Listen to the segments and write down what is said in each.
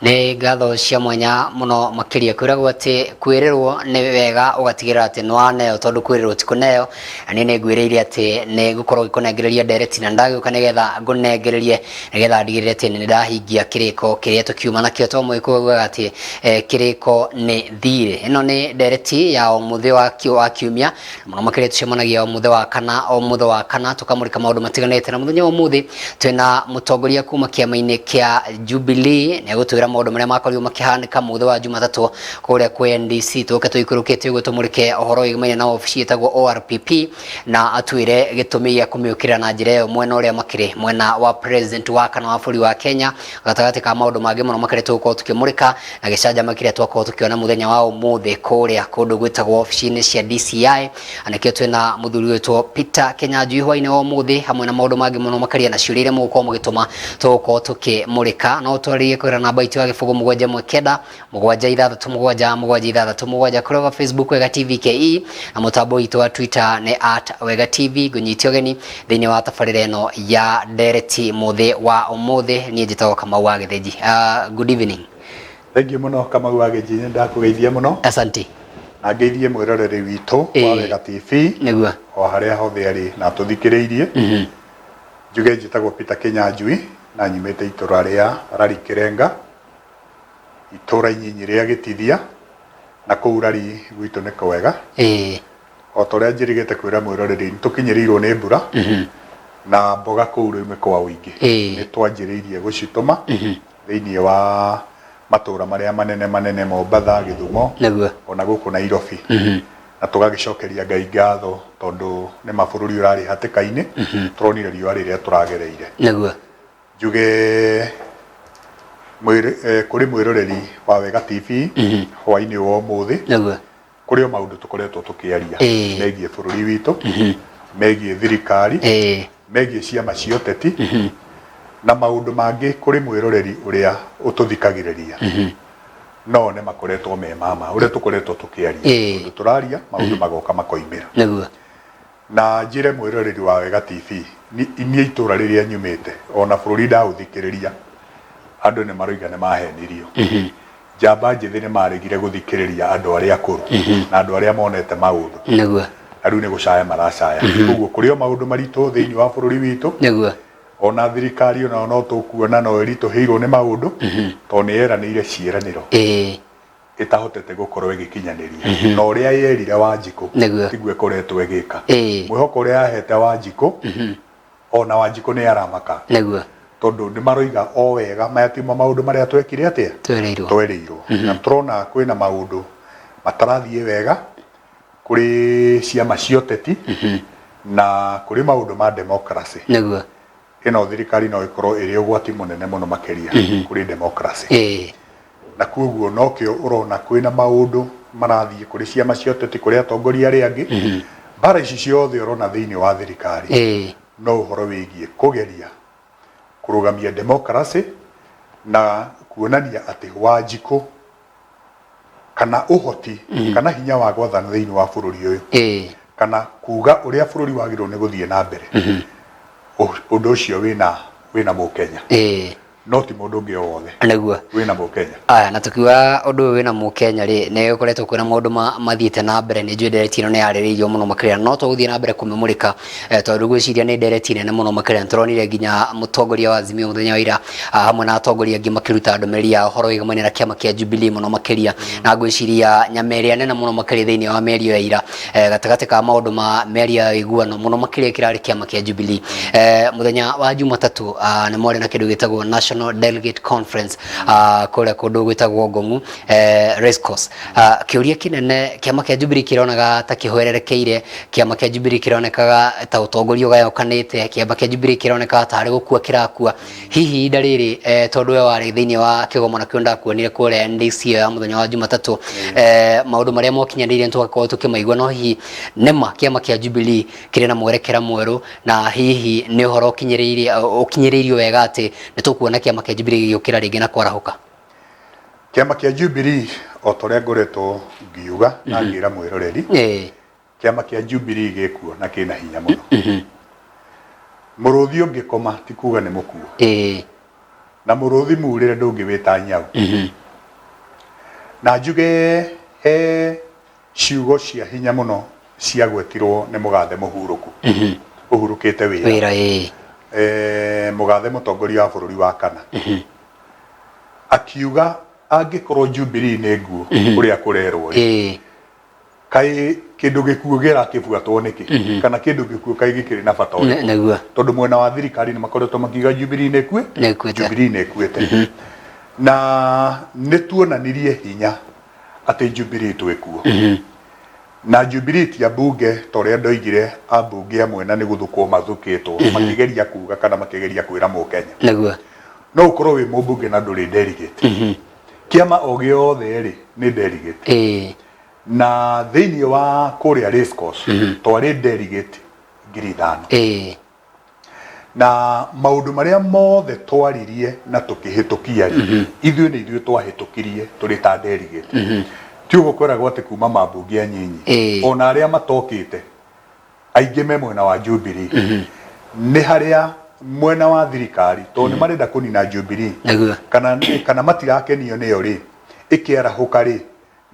Nĩ ngatho cia mwanya muno makiria kwiragwo ati kwirirwo ni wega ugatigira ati no aneo tondu kwirirwo ti kuneo. Ani ni ngwiriire ati ni gukorwo gikunengereria ndereti na ndagiuka nigetha ngunengererie nigetha ndigirire ati ni ndahingia kiriko kiria tukiuma nakio to mwikuga ati kiriko ni thire. Ino ni ndereti ya omuthe wa kiumia muno makiria tucemanagia omuthe wa kana tukamurika maundu matiganite na muthenya omuthe twina mutongoria kuma kiama-ini kia Jubilee ne gutwira maundu maria makorirwo makihanika muthe wa Jumatatu kuria kwa NDC tuke tuikurukite uguo tumurike ohoro igmenya na ofici etagwo ORPP na atwire gitumi gia kumiukira na njira yo mwena uria makiri mwena wa president wa kana wa buri wa Kenya gatagati ka maundu mangi muno makiri tuko tukimurika na gicanja makiri twako tukiona muthenya wa umuthe kuria kundu gwitagwo ofici-ini cia DCI anakio twina muthuri wetwo Peter Kenyanjui hwaine wa umuthe hamwe na maundu mangi muno makiri na ciurire muko mugituma tuko tukimurika no twaririe kwira namba itu ya gifugo 716 kuri Facebook Wega TV KE na mutambo itu wa Twitter ni @WegaTV gunyitio geni thiini wa tabarira ino ya ndereti muthe wa umuthe ni njitagwo Kamau wa Githinji. Good evening. Thank you muno Kamau wa Githinji ndakugeithia muno. Asante. Na ngeithie mwiroreri witu wa Wega TV niguo o haria hothe ari na tuthikiriirie. Njuge njitagwo Peter Kenyanjui na nyimete itura ria Rarikirenga itura inyinyi ria Gitithia na kuu rari gwitu ni kwega. O toria njirigite kwira mwiroreri tukinyirirwo ni mbura na mboga kuu riu kwa wingi ni twanjiriirie gucituma thiini wa matura maria manene Mombatha, Githumo ona guku Nairobi na tugagicokeria Ngai ngatho tondu ni mabururi urari hatikaini turonire riua riria turagereire njuge kuri mwiroreri wa Wega TV hwaini wa umuthi kuri o maundu tukoretwo tukiaria megie bururi witu megie thirikari megie ciama cia uteti na maundu mangi kuri mwiroreri uria ututhikagiriria no ne makoretwo me mama uria tukoretwo tukiaria turaria maundu magoka makoimira na njire mwiroreri wa Wega TV ni itura riria nyumite ona bururi nda uthikiriria andu ne maroiga ne mahenirio jamba njithi ne maregire guthikiriria andu aria akuru na andu aria monete maundu aru ne gucaya maracaya uguo kuri o maundu maritu thiini wa bururi witu ona thirikari ona no tukuona no erito heiro ne maundu to ne eranire cieraniro itahotete gukorwo igikinyaniria no ria yerire Wanjiku tigwe koretwo egika mwihoko ria ahete Wanjiku ona Wanjiku ne aramaka tondu ni maroiga o wega mayatimo maundu maria twekire atia twereirwo na turona kwina maundu matarathie wega kuri ciama cia uteti na kuri maundu ma democracy ino thirikari no ikorwo iri ugwati munene muno makiria kuri democracy na kuguo no kio urona kwina maundu marathie kuri ciama cia uteti kuri atongoria aria angi bara ici ciothe urona thiini wa thirikari no uhoro wigie kugeria kurugamia democracy na kuonania ati Wanjiku kana uhoti kana hinya wa gwathana thiini wa bururi uyu kana kuga uria bururi wagirwo ni guthie na mbere undu ucio wina Mukenya no ti mundu ungi wothe naguo wina Mukenya na tukiwa undu wina Mukenya ri ne gukoretwo kwina maundu mathiite na mbere ni njue ndereti ino ni yaririirio muno makirira no tuguthie na mbere kumimurika tondu gwiciria ni ndereti nene muno makirira turonire nginya mutongoria wa Azimio muthenya wa ira hamwe na atongoria angi makiruta ndumereri ya uhoro igmania na kiama kia Jubilee muno makiria na gwiciria nyameria nene muno makiria thiini wa merio ya ira gatagati ka maundu ma meria iguano muno makiria kirari kiama kia Jubilee muthenya wa Jumatatu ni mwari na kindu gitagwo National Delegate Conference kule kundu gwitagwo Ngong'u Race Course kiuria kinene kiama kia Jubilee kironaga ta kihwererekeire kiama kia Jubilee kironekaga ta utongoria ugayokanite kiama kia Jubilee kironeka ta ari gukua kirakua hihi ndariri tondu we wari thiini wa kigomano kiunda kuonire kule NDC ya muthenya wa Jumatatu maundu maria mokinyanirie tugakorwo tukimaigua no hihi nema kiama kia Jubilee kiri na mwerekera mweru na hihi ni uhoro ukinyiriirio wega ati nitukuona kiama kia Jubilee giukira ringi na kwarahuka kiama kia Jubilee o toria ngoretwo ngiuga na ngira mwiroreri kiama kia Jubilee gikuo na kina hinya muno muruthi ungikoma tikuga ni mukuo na muruthi murire ndungĩwĩta nyau na njuge he ciugo cia hinya muno cia gwetirwo nĩ mũgathe mũhurũku ũhurũkĩte wĩra mũgathe mũtongoria wa bũrũri wa kana akiuga angĩkorwo Jubilee nĩ nguo ũrĩa kũrerwo kaĩ kĩndũ gĩkuũ gĩrakĩbuatwo nĩkĩ kana kĩndũ gĩkuũ kaĩ gĩkĩrĩ na bata ũrĩkũ tondũ mwena wa thirikari nĩ makoretwo makiuga Jubilee nĩ ĩkuĩte Jubilee nĩ ĩkuĩte na nĩtuonanirie hinya atĩ Jubilee twĩkuo na Jubilee ti ambunge ta ũrĩa ndoigire ambunge amwe na nĩ gũthũkwo mathũkĩtwo makĩgeria kuga kana makĩgeria kwĩra mũkenya no ũkorwo wĩ mũmbunge na ndũrĩ delegate kĩama o gĩothe rĩ nĩ delegate na thĩinĩ wa kũrĩa race course twarĩ delegate 5,000 na maũndũ marĩa mothe twaririe na tũkĩhĩtũkia ithuĩ nĩ ithuĩ twahĩtũkirie tũrĩ ta delegate ti ũguo kwĩragwo atĩ kuma mambunge anyinyi ona arĩa matokĩte aingĩ me mwena wa Jubilee nĩ harĩa mwena wa thirikari tondũ nĩ marenda kũnina Jubilee kana matirakenio nĩyo rĩ ĩkĩarahũka rĩ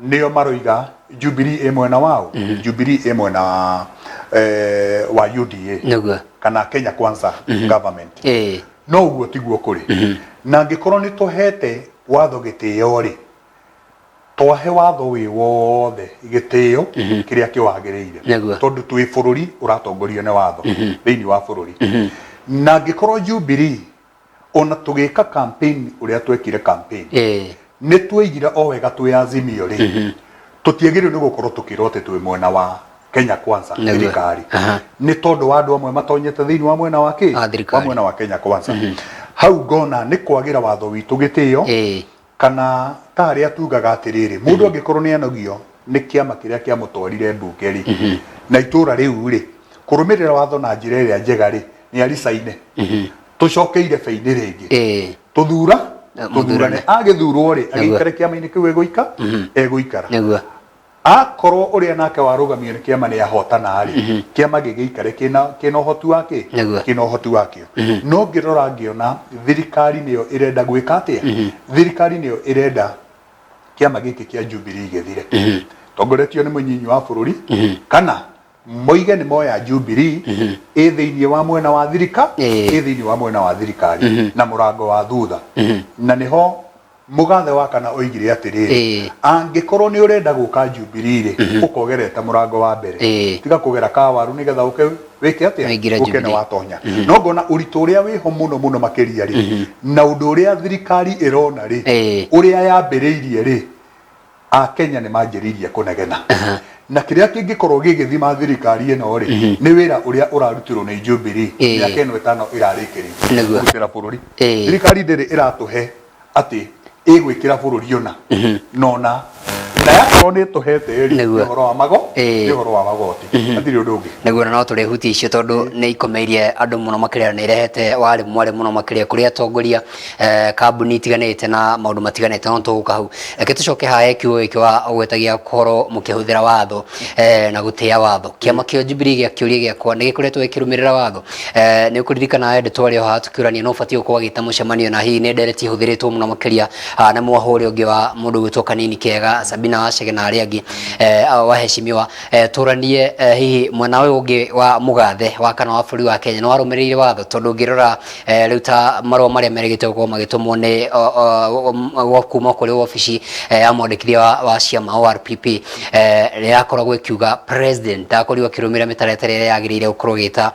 nĩo maroiga Jubilee ĩ mwena wao Jubilee ĩ mwena wa UDA kana Kenya Kwanza government no ũguo tiguo kũrĩ na angĩkorwo nĩ tũhete watho gĩtĩo rĩ twahe watho wĩ wothe gĩtĩo kĩrĩa kĩwagĩrĩire tondũ twĩ bũrũri ũratongorio nĩ watho thĩinĩ wa bũrũri na angĩkorwo Jubilee ona tũgĩka campaign ũrĩa twekire campaign nĩ tuoigire o wega twĩ Azimio rĩ tũtiagĩrĩirwo nĩ gũkorwo tũkĩrwo atĩ twĩ mwena wa Kenya Kwanza thirikari nĩ tondũ wa andũ amwe matonyete thĩinĩ wa mwena wa wa mwena wa Kenya Kwanza hau ngona nĩ kwagĩra watho witũ gĩtĩo kana ta arĩa tugaga atĩrĩrĩ mũndũ angĩkorwo nĩ anogio nĩ kĩama kĩrĩa kĩamũtwarire mbunge rĩ na itũra rĩu rĩ kũrũmĩrĩra watho na njĩra ĩrĩa njega rĩ nĩ aricaine tũcokeire beinĩ rĩngĩ tũthurane agĩthurwo rĩ agĩikare kĩama-inĩ kĩu egũikara akorwo ũrĩa nake warũgamio nĩ kĩama nĩ ahotana rĩ kĩama gĩgĩikare kĩna ũhoti wake kĩna ũhoti wakĩo no ngĩrora ngĩona thirikari nĩyo ĩrenda gwĩka atĩa thirikari nĩyo ĩrenda kĩama gĩkĩ kĩa Jubilee gĩthire tongoretio nĩ mũnyinyi wa bũrũri kana moige nĩ moya Jubilee ĩ thĩinĩ wa mwena wa thirikari na mũrango wa thutha na nĩho mũgathe wa kana oigire atĩrĩrĩ angĩkorwo nĩ ũrenda gũka Jubilee rĩ ũkogerete mũrango wa mbere tiga kũgera kawaru nĩgetha wĩke atĩa ũke nĩ watonya no ngona ũritũ ũrĩa wĩho mũno makĩria rĩ na ũndũ ũrĩa thirikari ĩrona rĩ ũrĩa yambĩrĩirie rĩ Akenya nĩ manjĩrĩirie kũnegena na kĩrĩa kĩngĩkorwo gĩgĩthima thirikari ĩno rĩ nĩ wĩra ũrĩa ũrarutirwo nĩ Jubilee mĩaka ĩno ĩtano ĩrarĩkĩrĩria kũrutĩra bũrũri thirikari ndĩrĩ ĩratũhe atĩ ĩgwĩkĩra bũrũri ona nona na yakorwo nĩ tũhete rĩ ũhoro wa magoti hatirĩ ũndũ ũngĩ nĩguo no tũrĩhutie icio tondũ nĩ ikomeirie andũ mũno makĩria nĩ irehete warĩ mware mũno makĩria kũrĩ atongoria kambuni itiganĩte na maũndũ matiganĩte no tũgũka hau reke tũcoke haha kiugo gĩkĩ wa ũgwetagia gũkorwo mũkĩhũthĩra watho na gũtĩa watho kĩama kĩa Jubilee gĩakĩũria gĩakwa nĩ gĩkoretwo gĩkĩrũmĩrĩra watho nĩ ũkũririkana ende twarĩ o haha tũkĩũrania no ũbatiĩ gũkorwo agĩta mũcemanio na hihi nĩ ndereti hũthĩrĩtwo mũno makĩria na mwahũ ũrĩa ũngĩ wa mũndũ gwĩtwo Kanini Kega Sabina Wachege na arĩa angĩ waheshimiwa tũranie hihi mwena ũyũ ũngĩ wa mũgathe wa kana wa bũrũri wa Kenya nĩ warũmĩrĩire watho tondũ ngĩrora rĩu ta marũa marĩa merĩgĩte gũkorwo magĩtũmwo nĩ kuma kũrĩ wabici ya mwandĩkithia wa ciama ORPP yakoragwo ĩkiuga president ndakorirwo akĩrũmĩrĩra mĩtaratara ĩrĩa yagĩrĩire gũkorwo gĩta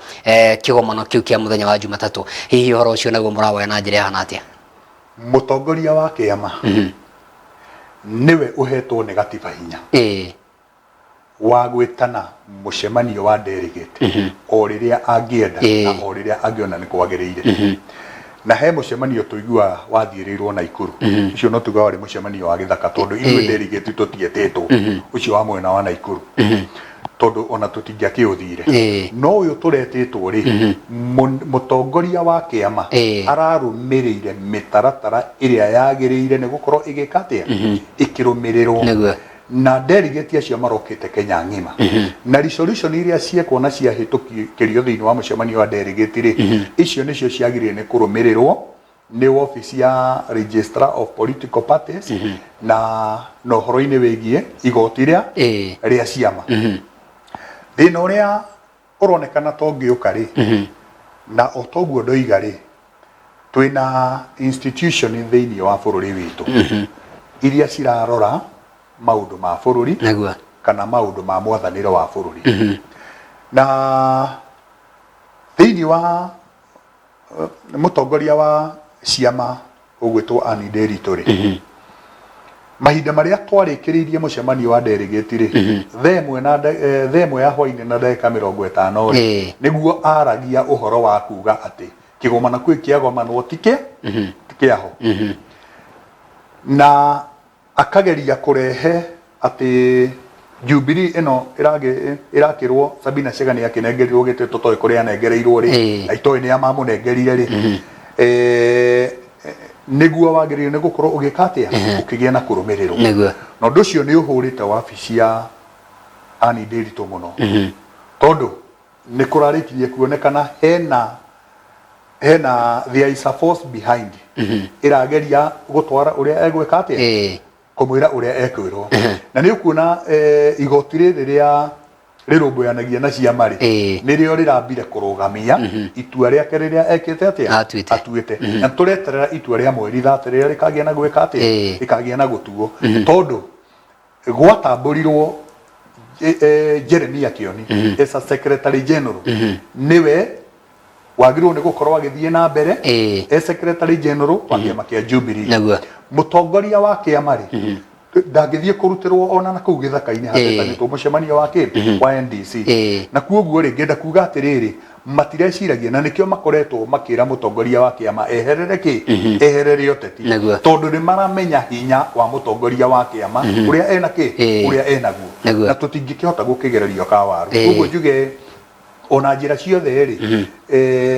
kĩgomano kĩu kĩa mũthenya wa Jumatatũ hihi ũhoro ũcio naguo mũrawoya na njĩra hana atĩa mũtongoria wa kĩama niwe uhetwo nĩ gatiba hinya wa gwĩtana mũcemanio wa delegate o rĩrĩa angĩenda na o rĩrĩa angĩona nĩ kwagĩrĩire na he mũcemanio tũigua wathiĩrĩirwo Naikuru ũcio no tuga warĩ mũcemanio wa gĩthaka tondũ ithuĩ delegate tũtietĩtwo ũcio wa mwena wa Naikuru tondũ ona tũtingĩakĩũthire no ũyũ tũretĩtwo rĩ mũtongoria wa kĩama ararũmĩrĩire mĩtaratara ĩrĩa yagĩrĩire nĩ gũkorwo ĩgĩka atĩa ĩkĩrũmĩrĩrwo na delegate acio marokĩte Kenya ng'ima na resolution iria ciekwo na ciahĩtũkĩrio thĩinĩ wa mũcemanio wa delegate rĩ icio nĩcio ciagĩrĩire nĩ kũrũmĩrĩrwo nĩ wabici ya Registrar of Political Parties na no horo-inĩ wĩgiĩ igoti rĩa ciama. Thĩna ũrĩa ũronekana tũngĩũka rĩ na o toguo ndoiga rĩ, twĩna institution thĩinĩ wa bũrũri witũ iria cirarora maũndũ ma bũrũri kana maũndũ ma mwathanĩro wa bũrũri. Na thĩinĩ wa mũtongoria wa ciama ũgwĩtwo Anne Nderitu rĩ, mahinda marĩa twarĩkĩrĩirie mũcemanio wa delegate rĩ, thaa ĩmwe ya hwainĩ na ndagĩka 50 rĩ, nĩguo aragia ũhoro wa kuga atĩ kĩgomano kwĩ kĩagomanwo ti kĩaho, na akageria kũrehe atĩ Jubilee ĩno ĩrakĩrwo Sabina Chege akĩnengerirwo gĩtĩ tũtoĩ kũrĩa anengereirwo rĩ, aitoĩ nĩ amamũnengerire rĩ, nĩguo wagĩrĩire nĩ gũkorwo ũgĩka atĩa ũkĩgĩa na kũrũmĩrĩrwo. Na ũndũ ũcio nĩ ũhũrĩte wabici ya Anne Nderitu mũno, tondũ nĩ kũrarĩkirie kuonekana hena there is a force behind ĩrageria gũtwara ũrĩa egwĩka atĩa, kũmwĩra ũrĩa ekwĩrwo. Na nĩ ũkuona igoti rĩrĩ rĩa rĩrũmbũyanagia na ciama rĩ, nĩrĩo rĩrambire kũrũgamia itua rĩake rĩrĩa ekĩte atĩa atuĩte. Na tũreterera itua rĩa mweri 30 rĩrĩa rĩkagĩa na gwĩka atĩa, rĩkagĩa na gũtuo, tondũ gwatambũrirwo Jeremiah Kioni as a Secretary General niwe wagĩrĩirwo nĩ gũkorwo agĩthiĩ na mbere Secretary General wa kĩama kĩa Jubilee. Mũtongoria wa kĩama rĩ ndangĩthiĩ kũrutĩrwo ona na kũu gĩthaka-inĩ hatetanĩtwo mũcemanio wa NDC. Na kuoguo rĩ ngenda kuga atĩrĩrĩ, matireciiragia na nĩkĩo makoretwo makĩra mũtongoria wa kĩama eherere eherere ũteti, tondũ nĩ maramenya hinya wa mũtongoria wa kĩama ũrĩa ena ũrĩa enaguo, na tũtingĩkĩhota gũkĩgererio ka waru. Kuoguo njuge ona njĩra ciothe rĩ,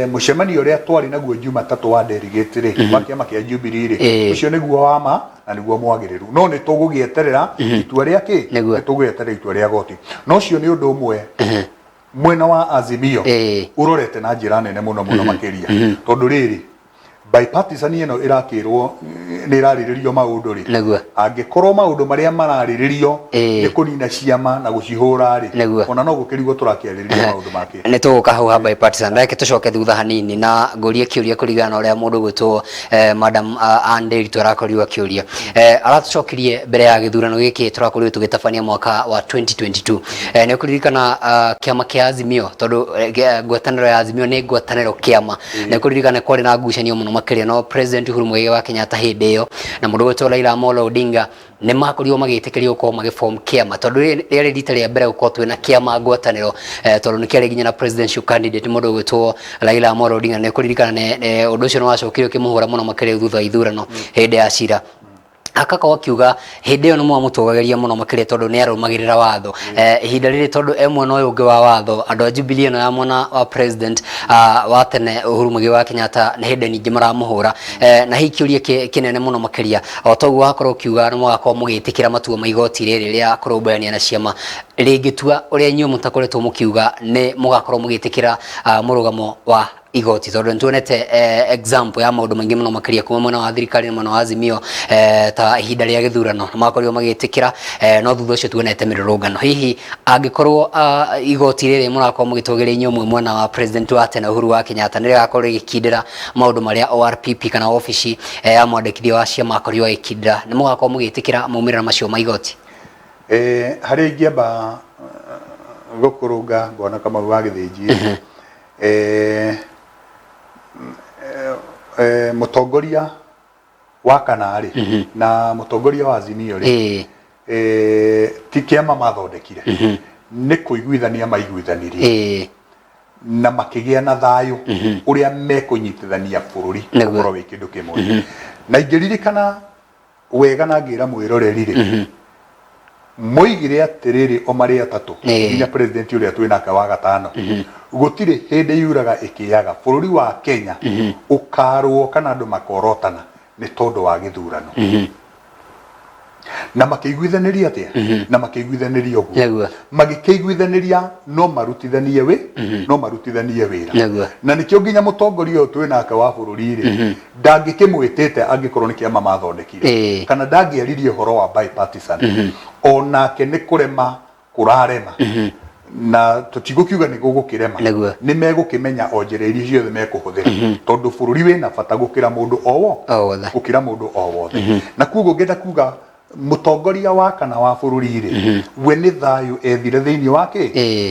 mũcemanio ũrĩa twarĩ naguo Jumatatũ wa delegate rĩ wa kĩama kĩa Jubilee rĩ, ũcio nĩguo wa ma na nĩguo mwagĩrĩru, no nĩ tũgũgĩeterera itua rĩa nĩ tũgũgĩeterera itua rĩa goti. No ũcio nĩ ũndũ ũmwe mwena wa Azimio ũrorete na njĩra nene mũno makĩria, tondũ rĩrĩ bipartisan ĩno ĩrakĩrwo nĩ ĩrarĩrĩrio maũndũ rĩ, angĩkorwo maũndũ marĩa mararĩrĩrio nĩ kũnina ciama na gũcihũra rĩ, ona no gũkĩrigwo tũrakĩarĩrĩria maũndũ make. Nĩ tũgũka hau ha bipartisan, reke tũcoke thutha hanini na ngũrie kĩũria kũringana na ũrĩa mũndũ gwĩtwo Madam Anne Nderitu arakorirwo akĩũria. Aratũcokirie mbere ya gĩthurano gĩkĩ tũrakorirwo tũgĩtabania mwaka wa 2022. Nĩ ũkũririkana kĩama kĩa Azimio, tondũ ngwatanĩro ya Azimio nĩ ngwatanĩro kĩama, nĩ ũkũririkana kwarĩ na ngucanio mũno makĩria no President Uhuru Muigai wa Kenyatta hĩndĩ ĩyo na mũndũ gwĩtwo Raila Amolo Odinga nĩ makorirwo magĩtĩkĩrio gũkorwo magĩform kĩama, tondũ rĩarĩ rita rĩa mbere gũkorwo twĩna kĩama ngwatanĩro, tondũ nĩ kĩarĩ nginya na presidential candidate mũndũ gwĩtwo Raila Amolo Odinga. Nĩ ũkũririkana ũndũ ũcio nĩ wacokirio ũkĩmũhũra mũno makĩria thutha wa ithurano hĩndĩ ya cira. Akako akiuga hĩndĩ ĩyo nĩ mwamũtũgagĩria mũno makĩria tondũ nĩ arũmagĩrĩra watho. Ihinda rĩrĩ tondũ mwena ũyũ ũngĩ wa watho, andũ a Jubilee ĩno ya mwena wa president wa tene Uhuru Muigai wa Kenyatta nĩ hĩndĩ nyingĩ maramũhũra, na hĩ kĩũria kĩnene mũno makĩria o toguo wakorwo ukiuga nĩ mũgakorwo mũgĩtĩkĩra matua ma igoti rĩrĩ rĩa kũrũmbũyania na ciama rĩngĩtua ũrĩa inyuĩ mũtakoretwo mũkiuga nĩ mũgakorwo mũgĩtĩkĩra mũrũgamo wa igoti, tondũ nĩtuonete example ya maũndũ maingĩ mũno makĩria kuma mwena wa thirikari na mwena wa Azimio ta ihinda rĩa gĩthurano makorirwo magĩtĩkĩra, no thutha ũcio tuonete mĩrũrũngano. Hihi angĩkorwo igoti rĩrĩ mũrakorwo mũgĩtũgĩria inyuĩ mwena wa president wa tene Uhuru wa Kenyatta nĩ rĩgakorwo rĩgĩkindĩra maũndũ marĩa ORPP kana ofici ya mwandĩkithia wa ciama akorirwo agĩkindĩra, nĩ mũgakorwo mũgĩtĩkĩra maumĩrĩra macio ma igoti? Harĩa ingĩamba gũkũrũnga ngona Kamau wa Gĩthĩnji, mũtongoria wa kanarĩ na mũtongoria wa Azimio rĩ, ti kĩama mathondekire, nĩ kũiguithania maiguithanirie na makĩgĩa na thayũ ũrĩa mekũnyitithania bũrũri gũkorwo wĩ kĩndũ kĩmwe. Na ingĩririkana wega na ngĩra mwĩroreri rĩ, moigire atĩrĩrĩ o marĩ atatũ nginya president ũrĩa twĩ nake wa gatano, gũtirĩ hĩndĩ yuraga ĩkĩaga bũrũri wa Kenya ũkarwo kana andũ makorotana nĩ tondũ wa gĩthurano. na makĩiguithaniria atia na makĩiguithaniria ũguo magĩkĩiguithaniria no marutithanie wĩra na nĩkĩo nginya mũtongoria ũyũ twĩ nake wa bũrũri rĩ ndangĩkĩmwĩtĩte angĩkorwo nĩ kĩama mathondekire kana ndangĩaririe ũhoro wa bipartisan onake nĩ kũrema kũrarema na tutigũkiuga nĩ gũgũkĩrema nĩ megũkĩmenya o njĩra iria ciothe mekũhũthĩra tondũ bũrũri wĩna bata gũkĩra mũndũ o wothe na kuoguo ngenda kuga mũtongoria wa kana wa bũrũri rĩ we nĩ thayũ ethire thĩinĩ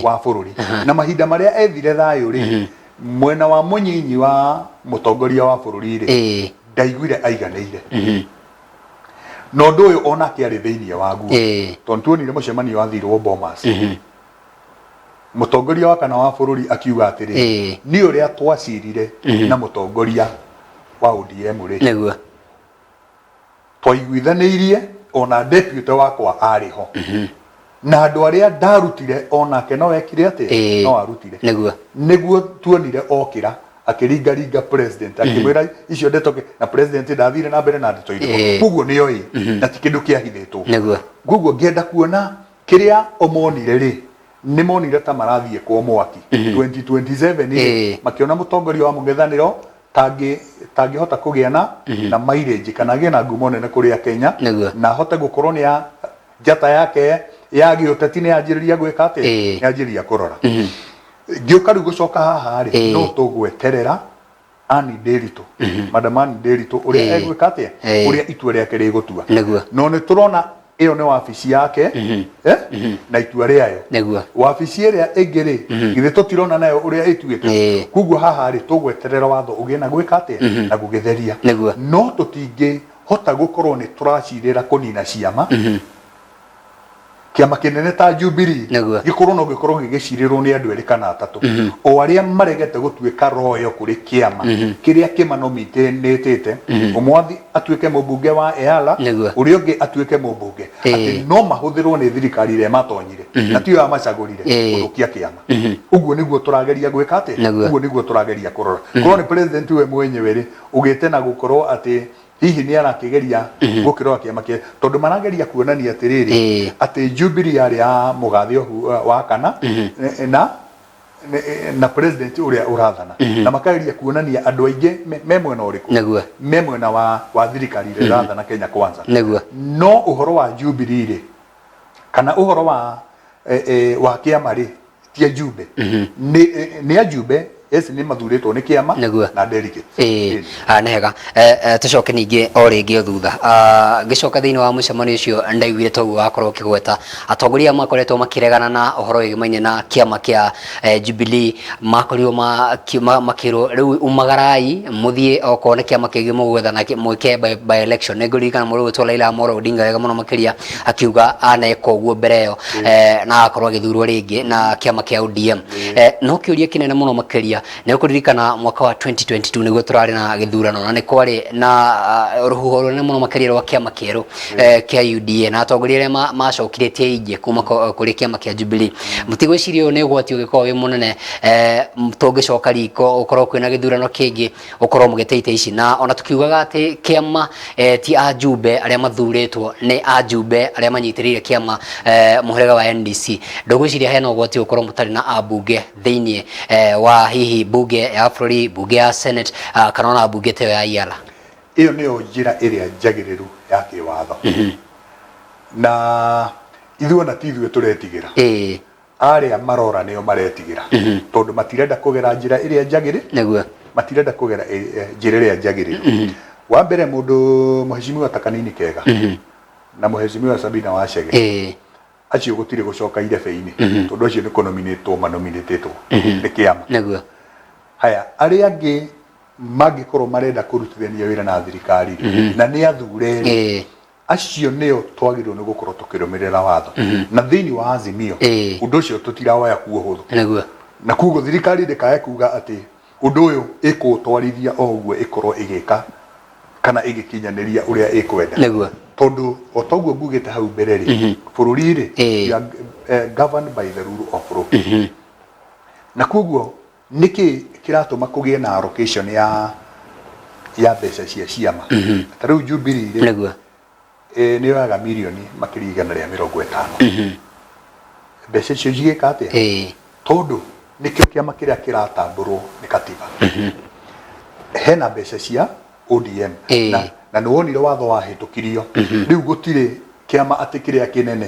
wa bũrũri na mahinda marĩa ethire thayũ rĩ mwena wa mũnyinyi wa mũtongoria wa bũrũri rĩ ndaiguire aiganĩire na ũndũ ũyũ onake arĩ thĩinĩ waguo tondũ tuonire mũcemanio wathirwo Bomas mũtongoria wa kana wa bũrũri akiuga atĩrĩ nĩ ũrĩa twacirire na mũtongoria wa ODM rĩ twaiguithanĩirie ona deputy wakwa arĩho na andũ arĩa ndarutire onake no ekire atĩ no arutire nĩguo tuonire okĩra akĩringaringa president akĩmwĩra icio ndetoke na president ndathire na mbere na ndeto irĩkũ koguo nĩoĩ na ti kĩndũ kĩahithĩtwo koguo ngĩenda kuona kĩrĩa omonire rĩ nĩ monire ta marathiĩ kwa mwaki 2027 rĩ makĩona mũtongoria wa mũng'ethanĩro tangĩhota kũgĩa na mileage kana agĩe na ngumo nene kũrĩa Kenya na ahote gũkorwo nĩ njata yake ya gĩũteti nĩ yanjĩrĩria gwĩka atĩ nĩ yanjĩrĩria kũrora ngĩũka rĩu gũcoka haha rĩ no tũgweterera Anne Nderitu Madam Anne Nderitu ũrĩa egwĩka atĩa ũrĩa itua rĩake rĩgũtua no nĩ tũrona ĩyo nĩ wabici yake na itua rĩayo wabici ĩrĩa ĩngĩ rĩ githĩ tũtirona nayo ũrĩa ĩtuĩte koguo haha rĩ tũgweterera watho ũgĩe na gwĩka atĩa na gũgĩtheria no tũtingĩhota gũkorwo nĩ tũracirĩra kũnina ciama kiama kinene ta Jubilee gikorwo no gikorwo gigicirirwo ni andu eri kana atatu o aria maregete gutuika royo kuri kiama kiria kimanomitete umwathi atuike mubunge wa Eala uria ungi atuike mubunge ati no mahuthirwo ni thirikari ire matonyire na tiyo amacagurire gurukia kiama uguo niguo turageria gwika ati uguo niguo turageria kurora korwo ni president we mwenyewe ri ugite na gukorwo ati hihi ni arakigeria gukirwa kiama kia tondu marageria kuonania atiriri ati Jubilee ari ya mugathi wa kana na president uria urathana na makageria kuonania andu aingi me mwena uriku me mwena wa thirikari ire urathana Kenya Kwanza no uhoro wa Jubilee ri kana uhoro wa kiama ri ti Ajumbe ni Ajumbe esi ni mathuritwo ni kiama na delegate nehega tucoke ningi o ringi thutha ngicoka thiini wa mucemanio ucio ndaiguire toguo wakorwo kigweta atongoria makoretwo makiregana na uhoro wigimaine na kiama kia Jubilee makorirwo makirwo riu umagarai muthie okone kiama kingi mugwethana mwike by election negurikana muri twa Raila Amolo Odinga wega muno makiria akiuga aneka uguo mbere yo na akorwo agithurwo ringi na kiama kia ODM no kiuria kinene muno makiria ne kuririkana mwaka wa 2022 niguo turari na githurano na ni kwari na ruhuho runene muno makiria rwa kiama kieru kia UDA na atongoria aria macokiritie ingi kuma kuri kiama kia Jubilee mutigwiciria ni gwati ugikoo wi munene tungicoka riko ukorwo kwina githurano kingi ukorwo mugiteite ici na ona tukiugaga ati kiama ti Ajumbe aria mathuritwo ni Ajumbe aria manyitirire kiama muhirega wa NDC ndugwiciria hena gwati ukorwo mutari na abunge thiini wa hihi bunge ya bũrũri bunge ya Senate kana ona bunge teyo ya Eala iyo niyo njira iria njagiriru ya kiwatho na ithuĩ na tithuĩ turetigira aria marora nio maretigira tondu matirenda kugera njira iria njagiri niguo matirenda kugera njira iria njagiriru wa mbere mundu muheshimiwa takanini kega na muheshimiwa Sabina Wachege acio gutire gucoka irebeinĩ tondu acio nĩ manominĩtĩtwo nĩ kĩama nĩguo haya arĩa angĩ mangĩkorwo marenda kũrutithania wĩra na thirikari na nĩ athure acio nĩo twagĩrĩirwo nĩ gũkorwo tũkĩrũmĩrĩra watho na thĩinĩ wa Azimio ũndũ ũcio tũtirawoya kuo hũthũ nĩguo na kuoguo thirikari ndĩkae kuga atĩ ũndũ ũyũ ĩkũtwarithia o ũguo ĩkorwo ĩgĩka kana ĩgĩkinyanĩria ũrĩa ĩkwenda nĩguo tondu otoguo ngugite hau mbere ri bururi ri governed by the rule of law na kuoguo niki kiratuma kugie na allocation ya mbeca cia ciama tariu Jubilee ri niguo nĩ yoyaga mirioni makĩria 150 mbeca icio cigĩka atĩa tondũ nĩkĩo kĩama kĩrĩa kĩratambũrwo nĩ katiba hena mbeca cia ODM na nĩ wonire watho wahĩtũkirio rĩu gũtirĩ kĩama atĩ kĩrĩa kĩnene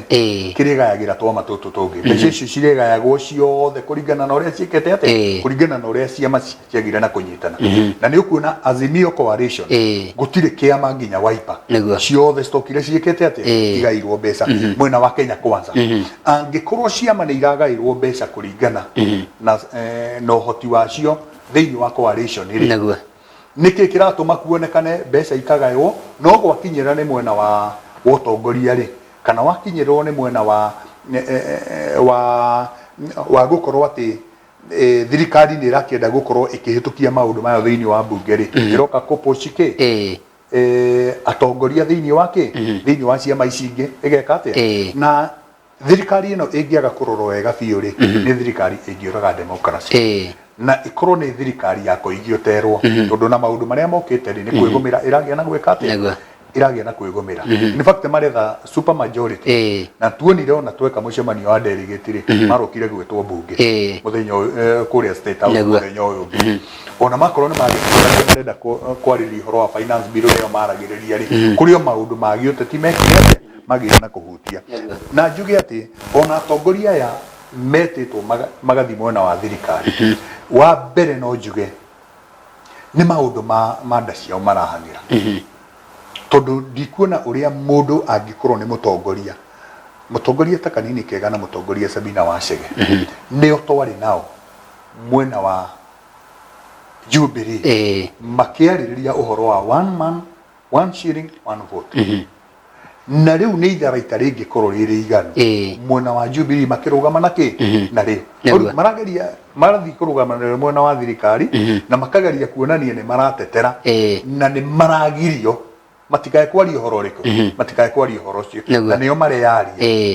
kĩrĩgayagĩra twama tũtũ tũngĩ mbeca icio cirĩgayagwo ciothe kũringana na ũrĩa ciĩkĩte atĩa kũringana na ũrĩa ciama ciagĩrĩire na kũnyitana na nĩ ũkuona Azimio Coalition gũtirĩ kĩama nginya Wiper ciothe stokire ciĩkĩte atĩa igairwo mbeca mwena wa Kenya Kwanza angĩkorwo ciama nĩ iragairwo mbeca kũringana na ũhoti wacio thĩinĩ wa coalition rĩ nĩkĩ kĩratũma kuonekane mbeca ikagaywo no gwakinyĩra nĩ mwena wa ũtongoria rĩ kana wakinyĩrwo nĩ mwena wa gũkorwo atĩ thirikari nĩ ĩrakĩenda gũkorwo ĩkĩhĩtũkia maũndũ maya thĩinĩ wa mbunge rĩ ĩroka kũpocike atongoria thĩinĩ wa thĩinĩ wa ciama ici ingĩ ĩgeka atĩa na thirikari ĩno ĩngĩaga kũrorwo wega biũ rĩ nĩ thirikari ĩngĩũraga democracy na ikorwo nĩ thirikari ya kũigioterwo tondũ na maũndũ marĩa mokĩte rĩ nĩ kwĩgũmĩra ĩragĩa na gwĩka atĩa ĩragĩa na kwĩgũmĩra in fact maretha super majority na tuonire ona tweka mũcemanio wa delegate rĩ marokire gwĩtwo mbunge mũthenya kũrĩa state house mũthenya ũyũ ona makorwo nĩ magĩkorwo marenda kwarĩrĩria ũhoro wa finance bill ĩyo maragĩrĩria rĩ kũrĩ o maũndũ magĩ ũteti mekire magĩrĩ na kũhutia na njuge atĩ ona atongoria aya metĩtwo magathi mwena wa thirikari wa mbere no njuge nĩ maũndũ ma nda ciao marahanĩra tondũ ndikuona ũrĩa mũndũ angĩkorwo nĩ mũtongoria ta kanini kega na mũtongoria Sabina Wachege nĩo twarĩ nao mwena wa Jubilee makĩarĩrĩria ũhoro wa one man one shilling one vote na rĩu nĩ itharaita rĩngĩkorwo rĩrĩ iganu mwena wa Jubilee makĩrũgama na na rĩu marathiĩ kũrũgama mwena wa thirikari na makageria kuonania nĩ maratetera na nĩ maragirio matikae kwaria ũhoro ũrĩkũ matikae kwaria ũhoro ũcio na nĩo mareyaria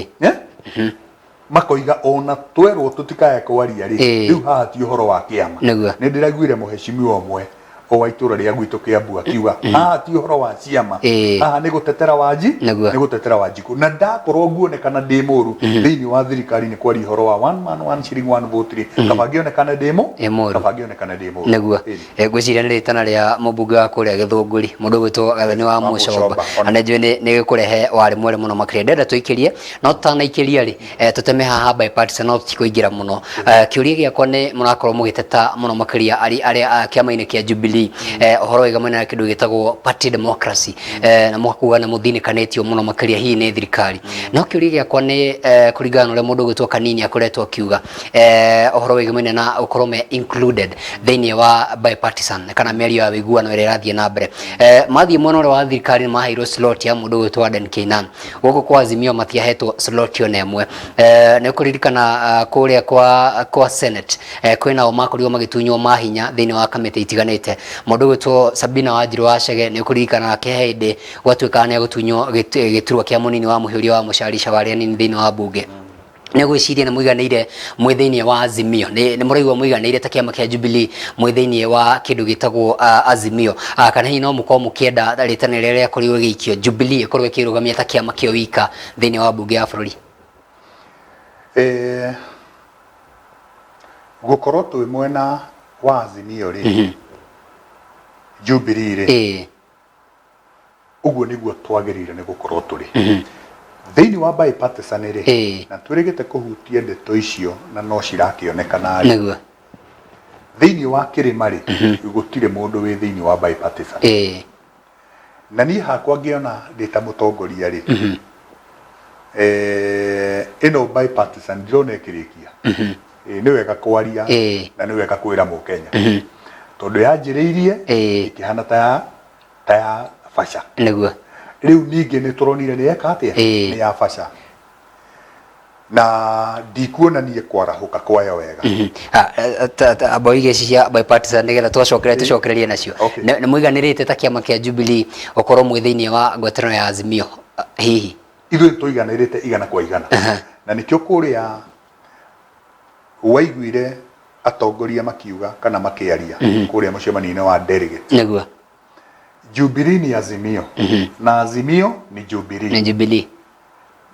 makoiga ona twerwo tũtikae kwaria rĩ rĩu haha ti ũhoro wa kĩama nĩ ndĩraiguire mũheshimiwa ũmwe wa itũra rĩa gwitũ Kiambu akiuga haha ti ũhoro wa ciama haha nĩ gũtetera Wanjiku na ndakorwo nguonekana ndĩ mũru thĩinĩ wa thirikari nĩ kwaria ũhoro wa one man one shilling one vote kaba ngĩonekana ndĩ mũru nĩguo ngwĩciria nĩ rĩtana rĩa mũmbunge wa kũrĩa Gĩthũngũri mũndũ gwĩtwo Gathoni wa Mũcomba na njũĩ nĩ gĩkũrehe warĩ mwere mũno makĩria ndenda tũikĩrie no tũtanaikĩria rĩ tũteme haha bipartisan no tũtikũingĩra mũno kĩũria gĩakwa nĩ mũrakorwo mũgĩteta mũno makĩria arĩa kĩama-inĩ kĩa Jubilee ũhoro wega mwena na kĩndũ gĩtagwo party democracy na mwakuga na mũthinikanĩtio mũno makĩria hihi nĩ thirikari no kĩũria gĩakwa nĩ kũringana na ũrĩa mũndũ gwĩtwo Kanini akoretwo akiuga ũhoro wega mwena na ũkorwo me included thĩinĩ wa bipartisan kana mĩario ya wĩiguano ĩrĩa ĩrathiĩ na mbere mathiĩ mwena ũrĩa wa thirikari nĩ maheirwo slot ya mũndũ gwĩtwo Aden Keynan gũkũ kwa Azimio matiahetwo slot ona ĩmwe nĩ kũririkana kũrĩa kwa Senate kwĩnao makorirwo magĩtunywo mahinya thĩinĩ wa kamĩtĩ itiganĩte mũndũ gwĩtwo Sabina Wachege nĩ kũririkana hĩndĩ gwatuĩka nĩ gũtunywo gĩturwa kĩa mũnini wa mũhiũria wa Mũchari Shawaria nini thĩinĩ wa mbunge nĩ gwĩciria nĩ mũiganĩire mwĩ thĩinĩ wa Azimio nĩ mũraigua mũiganĩire ta kĩama kĩa Jubilee mwĩ thĩinĩ wa kĩndũ gĩtagwo Azimio kana hihi no mũkorwo mũkĩenda rĩtana rĩrĩa rĩakorirwo gĩikio Jubilee ĩkorwo ĩkĩrũgamia ta kĩama kĩo wika thĩinĩ wa mbunge ya bũrũri gũkorwo twĩ mwena wa Azimio rĩ Jubilee rĩ ũguo nĩguo twagĩrĩire nĩ gũkorwo tũrĩ thĩinĩ wa bipartisan rĩ na twĩrĩgĩte kũhutia ndeto icio na no cirakĩonekana rĩ thĩinĩ wa kĩrĩma rĩ gũtirĩ mũndũ wĩ thĩinĩ wa bipartisan na niĩ hakwa ngĩona ndĩ ta mũtongoria rĩ ĩno bipartisan ndĩrona ĩkĩrĩkia nĩ wega kwaria na nĩ wega kwĩra mũkenya tondũ yanjĩrĩirie ĩkĩhana ta ya Fasha nĩguo rĩu ningĩ nĩ tũronire nĩ eka atĩa nĩ ya Fasha na ndikuonanie kwarahũka kwayo wega aboige cia bipartisan nĩgetha tũcokererie nacio nĩ mũiganĩrĩte ta kĩama kĩa Jubilee ũkorwo mwĩ thĩinĩ wa ngwatanĩro ya Azimio hihi ithuĩ tũiganĩrĩte igana kwa igana na nĩkĩo kũrĩa waiguire atongoria makiuga kana makĩaria kũrĩa mũcemanio-inĩ wa delegate nĩguo Jubilee ni Azimio na Azimio ni Jubilee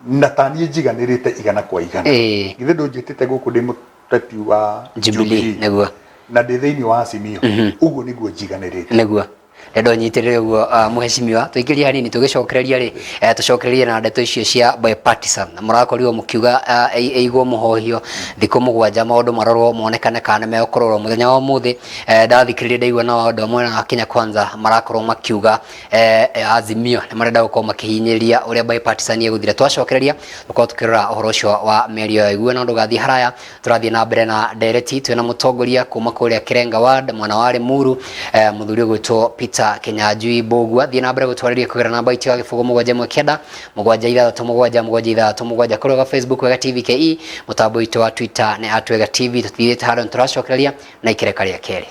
na tani jiganirite igana kwa igana githe ndunjitite guku ndi muteti wa Jubilee neguo na ndi thiini wa Azimio uguo niguo jiganirite neguo ndo nyitirire uguo muheshimiwa tuikirie hanini tugicokereria ri tucokererie na ndeto icio cia bipartisan murakorirwo mukiuga eigwo muhohio thiku mugwanja maundu marorwo monekane kana meokororwo muthenya wa muthi ndathikiririe ndaigua na andu amwe na Kenya Kwanza marakorwo makiuga Azimio ni marenda gukorwo makihinyiriria uria bipartisan iguthire twacokereria tukorwo tukirora uhoro ucio wa merio igwe na ndugathi haraya turathie na mbere na ndereti twina mutongoria kuma kuria Kirenga ward mwana wa Limuru muthuri gwitwo Peter Kenyanjui Bogua thie na mbere gutwariria kugira namba itio gifugo mugwanja mwekenda mugwanja ithatatu mugwanja ithatatu mugwanja kuroga Facebook wega TVKE mutambo itwa Twitter ni @wega TV tuthire haro turacokereria na ikirekaria keri.